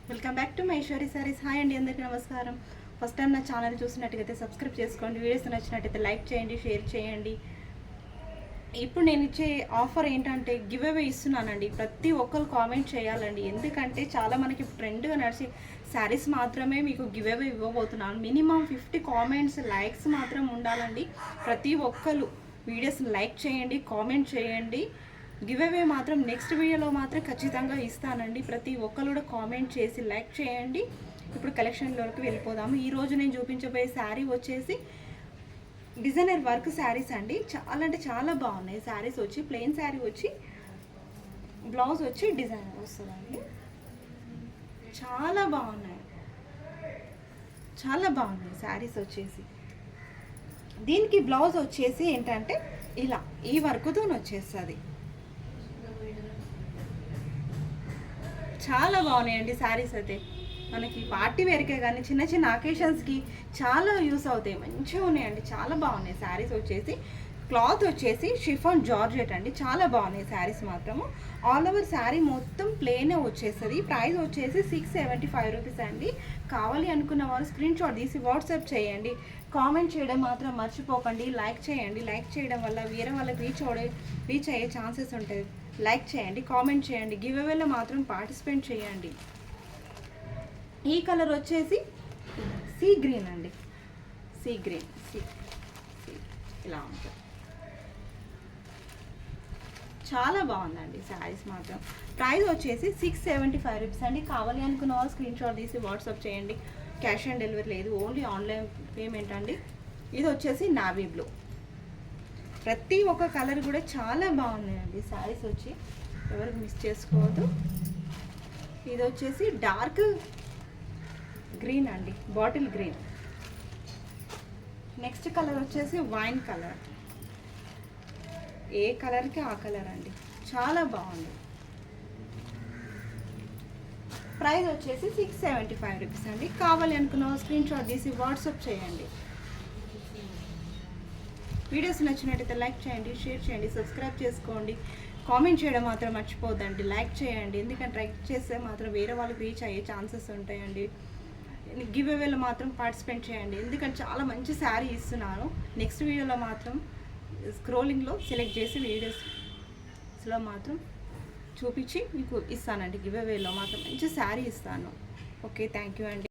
Welcome back to Maheshwari saris. Hi అండి, అందరికీ నమస్కారం. ఫస్ట్ టైం నా ఛానల్ చూసినట్టుగైతే సబ్స్క్రైబ్ చేసుకోండి, వీడియోస్ నచ్చినట్టయితే లైక్ చేయండి, షేర్ చేయండి. ఇప్పుడు నేను ఇచ్చే ఆఫర్ ఏంటంటే గివ్ అవే ఇస్తున్నానండి. ప్రతి ఒక్కరు కామెంట్ చేయాలండి, ఎందుకంటే చాలా మనకి ట్రెండ్గా నడిచి శారీస్ మాత్రమే మీకు గివ్ అవే ఇవ్వబోతున్నాను. మినిమం 50 కామెంట్స్, లైక్స్ మాత్రం ఉండాలండి. ప్రతి ఒక్కరు వీడియోస్ని లైక్ చేయండి, కామెంట్ చేయండి. గివ్ అవే మాత్రం నెక్స్ట్ వీడియోలో మాత్రం ఖచ్చితంగా ఇస్తానండి. ప్రతి ఒక్కరు కూడా కామెంట్ చేసి లైక్ చేయండి. ఇప్పుడు కలెక్షన్లోకి వెళ్ళిపోదాము. ఈరోజు నేను చూపించబోయే శారీ వచ్చేసి డిజైనర్ వర్క్ శారీస్ అండి. చాలా అంటే చాలా బాగున్నాయి శారీస్. వచ్చి ప్లెయిన్ శారీ వచ్చి బ్లౌజ్ వచ్చి డిజైనర్ వస్తుందండి. చాలా బాగున్నాయి, చాలా బాగున్నాయి శారీస్ వచ్చేసి. దీనికి బ్లౌజ్ వచ్చేసి ఏంటంటే ఇలా ఈ వర్క్తో వచ్చేస్తుంది. చాలా బాగున్నాయండి శారీస్ అయితే. మనకి పార్టీ వేర్కే కానీ చిన్న చిన్న అకేషన్స్కి చాలా యూస్ అవుతాయి. మంచిగా ఉన్నాయండి, చాలా బాగున్నాయి శారీస్ వచ్చేసి. క్లాత్ వచ్చేసి షిఫాన్ జార్జెట్ అండి. చాలా బాగున్నాయి శారీస్ మాత్రము. ఆల్ ఓవర్ శారీ మొత్తం ప్లేనే వచ్చేస్తుంది. ప్రైస్ వచ్చేసి 675 రూపీస్ అండి. కావాలి అనుకున్న వాళ్ళు స్క్రీన్ షాట్ తీసి వాట్సాప్ చేయండి. కామెంట్ చేయడం మాత్రం మర్చిపోకండి. లైక్ చేయండి, లైక్ చేయడం వల్ల వేరే వాళ్ళకి రీచ్ అయ్యే ఛాన్సెస్ ఉంటుంది. లైక్ చేయండి, కామెంట్ చేయండి. గివ్ అవేలో మాత్రం పార్టిసిపేట్ చేయండి. ఈ కలర్ వచ్చేసి సీ గ్రీన్ అండి. సీ గ్రీన్, ఇలా ఉంటుంది. చాలా బాగుందండి శారీస్ మాత్రం. ప్రైస్ వచ్చేసి 675 రూపీస్ అండి. కావాలి అనుకున్న వాళ్ళు స్క్రీన్ షాట్ తీసి వాట్సాప్ చేయండి. క్యాష్ ఆన్ డెలివరీ లేదు, ఓన్లీ ఆన్లైన్ పేమెంట్ అండి. ఇది వచ్చేసి నావీ బ్లూ. ప్రతి ఒక్క కలర్ కూడా చాలా బాగున్నాయండి శారీస్ వచ్చి, ఎవరికి మిస్ చేసుకోవద్దు. ఇది వచ్చేసి డార్క్ గ్రీన్ అండి, బాటిల్ గ్రీన్. నెక్స్ట్ కలర్ వచ్చేసి వైన్ కలర్. ఏ కలర్కి ఆ కలర్ అండి, చాలా బాగుంది. ప్రైస్ వచ్చేసి 675 రూపీస్ అండి. కావాలి అనుకున్న స్క్రీన్ షాట్ తీసి వాట్సాప్ చేయండి. వీడియోస్ నచ్చినట్టయితే లైక్ చేయండి, షేర్ చేయండి, సబ్స్క్రైబ్ చేసుకోండి. కామెంట్ చేయడం మాత్రం మర్చిపోద్దండి. లైక్ చేయండి, ఎందుకంటే లైక్ చేస్తే మాత్రం వేరే వాళ్ళకి రీచ్ అయ్యే ఛాన్సెస్ ఉంటాయండి. గివ్ అవేలో మాత్రం పార్టిసిపేట్ చేయండి, ఎందుకంటే చాలా మంచి శారీ ఇస్తున్నాను. నెక్స్ట్ వీడియోలో మాత్రం స్క్రోలింగ్లో సెలెక్ట్ చేసి వీడియోస్లో మాత్రం చూపించి మీకు ఇస్తానండి. గివ్ అవేలో మాత్రం మంచి శారీ ఇస్తాను. ఓకే, థ్యాంక్ యూ అండి.